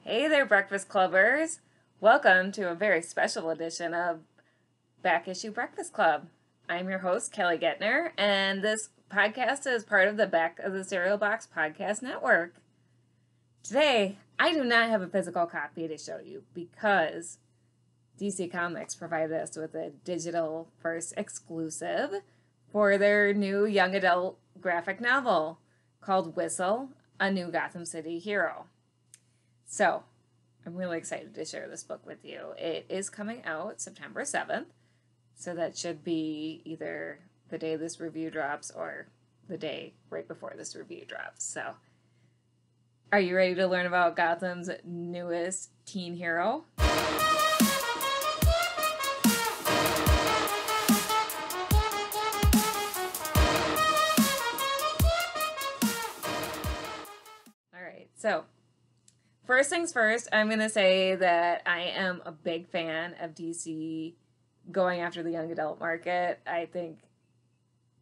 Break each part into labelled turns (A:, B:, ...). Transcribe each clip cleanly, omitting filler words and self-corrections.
A: Hey there, Breakfast Clubbers! Welcome to a very special edition of Back Issue Breakfast Club. I'm your host, Kelly Guentner, and this podcast is part of the Back of the Cereal Box Podcast Network. Today, I do not have a physical copy to show you because DC Comics provided us with a digital first exclusive for their new young adult graphic novel called Whistle, a New Gotham City Hero. So, I'm really excited to share this book with you. It is coming out September 7th, so that should be either the day this review drops or the day right before this review drops. So, are you ready to learn about Gotham's newest teen hero? Alright, so first things first, I'm going to say that I am a big fan of DC going after the young adult market. I think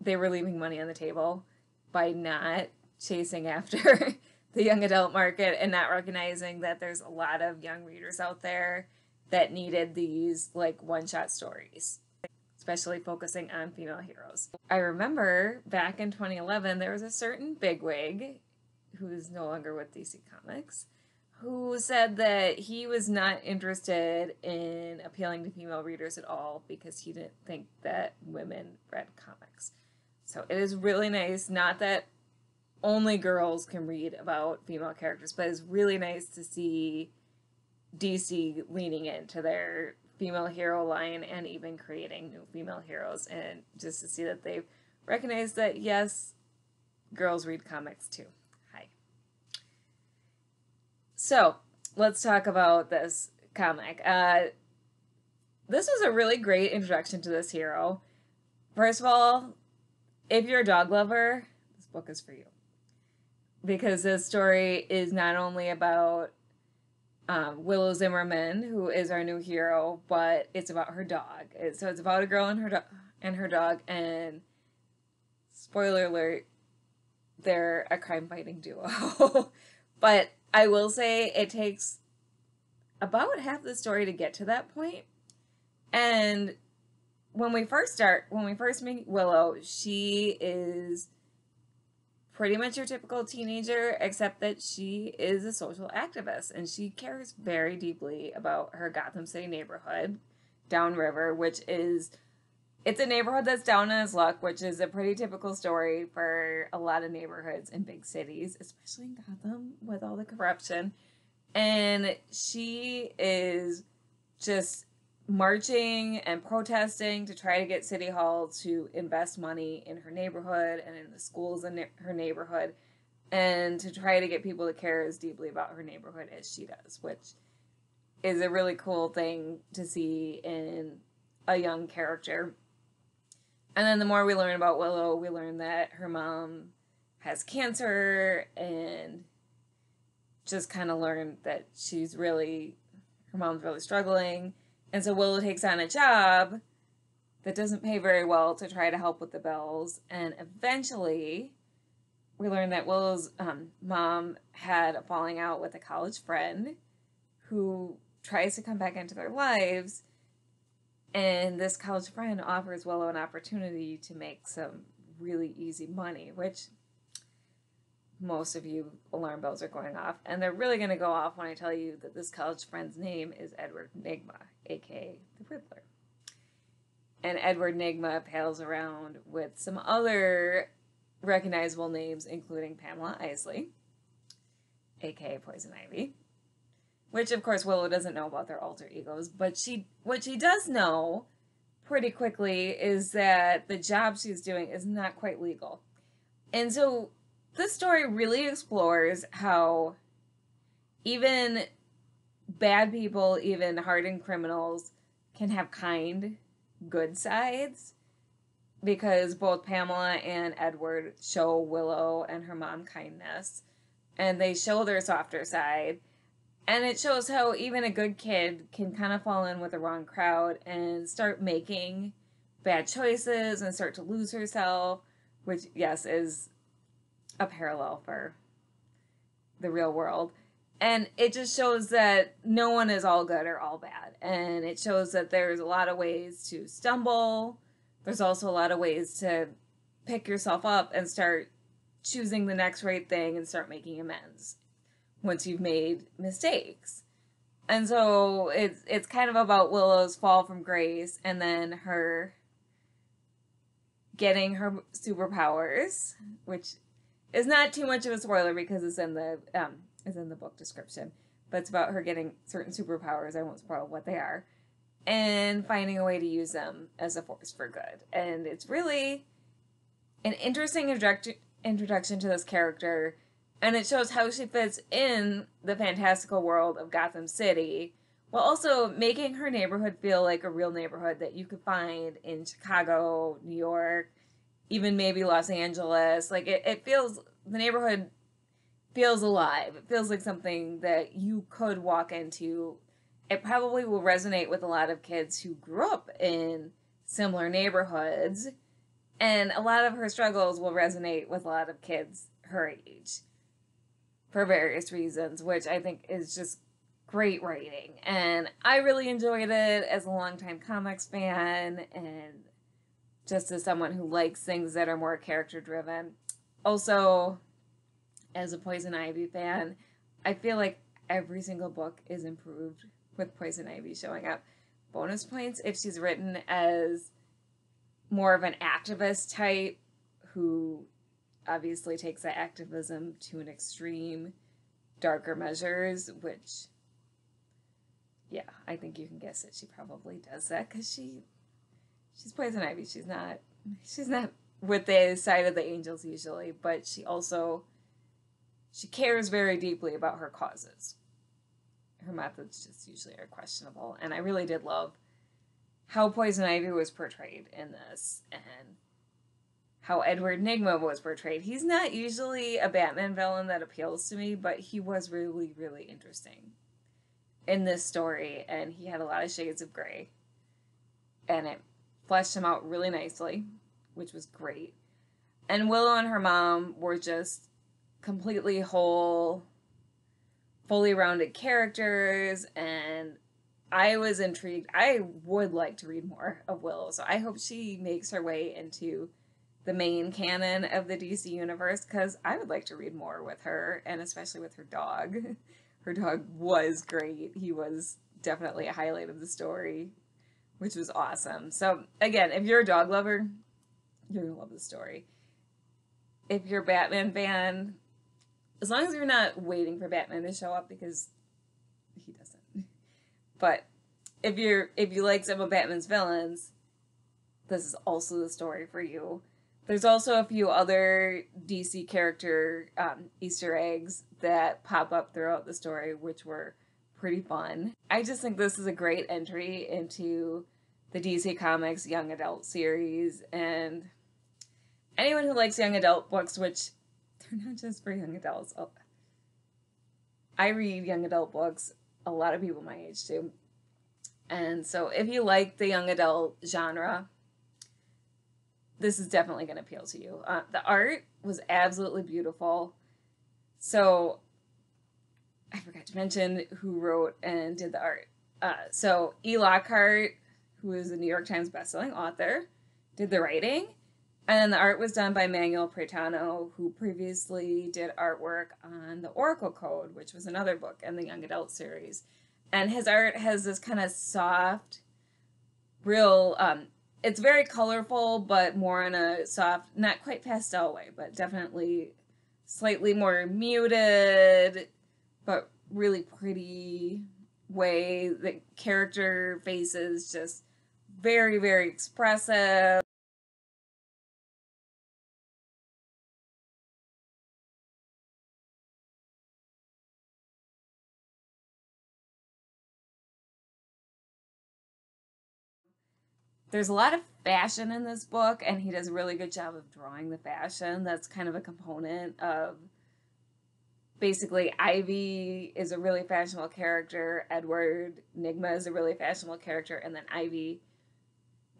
A: they were leaving money on the table by not chasing after the young adult market and not recognizing that there's a lot of young readers out there that needed these like one-shot stories, especially focusing on female heroes. I remember back in 2011, there was a certain bigwig who's no longer with DC Comics, who said that he was not interested in appealing to female readers at all because he didn't think that women read comics. So it is really nice, not that only girls can read about female characters, but it's really nice to see DC leaning into their female hero line and even creating new female heroes, and just to see that they've recognized that, yes, girls read comics too. So, let's talk about this comic. This was a really great introduction to this hero. First of all, if you're a dog lover, this book is for you. Because this story is not only about Willow Zimmerman, who is our new hero, but it's about her dog. So it's about a girl and her dog, and spoiler alert, they're a crime-fighting duo. But I will say it takes about half the story to get to that point. And when we first meet Willow, she is pretty much your typical teenager, except that she is a social activist, and she cares very deeply about her Gotham City neighborhood, Downriver, it's a neighborhood that's down on its luck, which is a pretty typical story for a lot of neighborhoods in big cities, especially in Gotham with all the corruption. And she is just marching and protesting to try to get City Hall to invest money in her neighborhood and in the schools in her neighborhood, and to try to get people to care as deeply about her neighborhood as she does, which is a really cool thing to see in a young character. And then the more we learn about Willow, we learn that her mom has cancer, and just kind of learn that her mom's really struggling. And so Willow takes on a job that doesn't pay very well to try to help with the bills. And eventually, we learn that Willow's mom had a falling out with a college friend who tries to come back into their lives. And this college friend offers Willow an opportunity to make some really easy money, which most of you alarm bells are going off. And they're really going to go off when I tell you that this college friend's name is Edward Nygma, a.k.a. the Riddler. And Edward Nygma pals around with some other recognizable names, including Pamela Isley, a.k.a. Poison Ivy. Which, of course, Willow doesn't know about their alter egos, but what she does know pretty quickly is that the job she's doing is not quite legal. And so this story really explores how even bad people, even hardened criminals, can have kind, good sides, because both Pamela and Edward show Willow and her mom kindness, and they show their softer side. And it shows how even a good kid can kind of fall in with the wrong crowd and start making bad choices and start to lose herself, which, yes, is a parallel for the real world. And it just shows that no one is all good or all bad. And it shows that there's a lot of ways to stumble. There's also a lot of ways to pick yourself up and start choosing the next right thing and start making amends once you've made mistakes. And so it's kind of about Willow's fall from grace and then her getting her superpowers, which is not too much of a spoiler because it's in the book description. But it's about her getting certain superpowers. I won't spoil what they are, and finding a way to use them as a force for good. And it's really an interesting introduction to this character, and it shows how she fits in the fantastical world of Gotham City, while also making her neighborhood feel like a real neighborhood that you could find in Chicago, New York, even maybe Los Angeles. Like, it feels, the neighborhood feels alive. It feels like something that you could walk into. It probably will resonate with a lot of kids who grew up in similar neighborhoods, and a lot of her struggles will resonate with a lot of kids her age for various reasons, which I think is just great writing. And I really enjoyed it as a longtime comics fan and just as someone who likes things that are more character driven. Also, as a Poison Ivy fan, I feel like every single book is improved with Poison Ivy showing up. Bonus points if she's written as more of an activist type who obviously takes that activism to an extreme, darker measures, which, yeah, I think you can guess that she probably does that because she's Poison Ivy. She's not with the side of the angels usually, but she cares very deeply about her causes. Her methods just usually are questionable, and I really did love how Poison Ivy was portrayed in this, and how Edward Nygma was portrayed. He's not usually a Batman villain that appeals to me, but he was really, really interesting in this story, and he had a lot of shades of gray, and it fleshed him out really nicely, which was great. And Willow and her mom were just completely whole, fully rounded characters, and I was intrigued. I would like to read more of Willow, so I hope she makes her way into the main canon of the DC universe, because I would like to read more with her, and especially with her dog. Her dog was great. He was definitely a highlight of the story, which was awesome. So, again, if you're a dog lover, you're going to love the story. If you're a Batman fan, as long as you're not waiting for Batman to show up, because he doesn't. But if you like some of Batman's villains, this is also the story for you. There's also a few other DC character Easter eggs that pop up throughout the story, which were pretty fun. I just think this is a great entry into the DC Comics young adult series, and anyone who likes young adult books, which they're not just for young adults. I read young adult books, a lot of people my age do. And so if you like the young adult genre, this is definitely going to appeal to you. The art was absolutely beautiful. So I forgot to mention who wrote and did the art. So E. Lockhart, who is a New York Times bestselling author, did the writing. And then the art was done by Manuel Preitano, who previously did artwork on The Oracle Code, which was another book in the young adult series. And his art has this kind of soft, real, it's very colorful, but more in a soft, not quite pastel way, but definitely slightly more muted, but really pretty way. The character faces just very, very expressive. There's a lot of fashion in this book, and he does a really good job of drawing the fashion. That's kind of a component of, basically, Ivy is a really fashionable character, Edward Nygma is a really fashionable character, and then Ivy,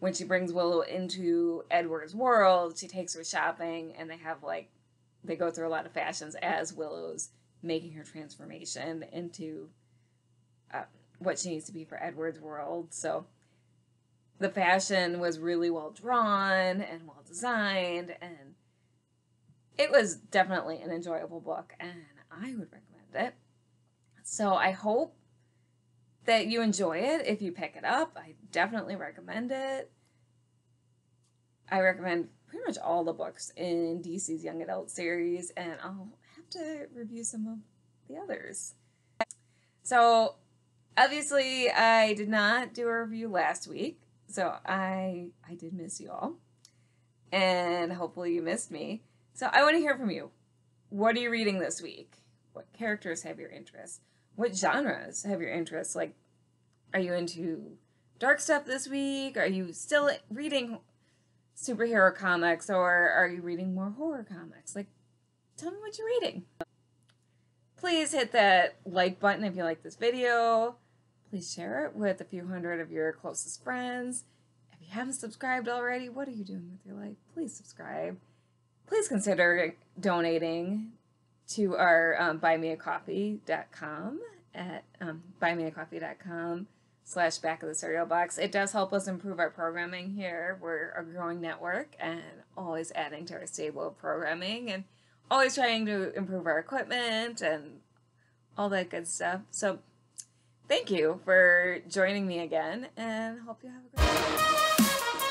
A: when she brings Willow into Edward's world, she takes her shopping, and they go through a lot of fashions as Willow's making her transformation into what she needs to be for Edward's world. So the fashion was really well drawn and well designed, and it was definitely an enjoyable book, and I would recommend it. So I hope that you enjoy it if you pick it up. I definitely recommend it. I recommend pretty much all the books in DC's Young Adult series, and I'll have to review some of the others. So obviously I did not do a review last week, so I did miss you all, and hopefully you missed me. So I want to hear from you. What are you reading this week? What characters have your interest? What genres have your interest? Like, are you into dark stuff this week? Are you still reading superhero comics, or are you reading more horror comics? Like, tell me what you're reading. Please hit that like button if you like this video. Please share it with a few hundred of your closest friends. If you haven't subscribed already, what are you doing with your life? Please subscribe. Please consider donating to our buymeacoffee.com at buymeacoffee.com/back of the cereal box. It does help us improve our programming here. We're a growing network and always adding to our stable of programming and always trying to improve our equipment and all that good stuff. So thank you for joining me again, and hope you have a great day.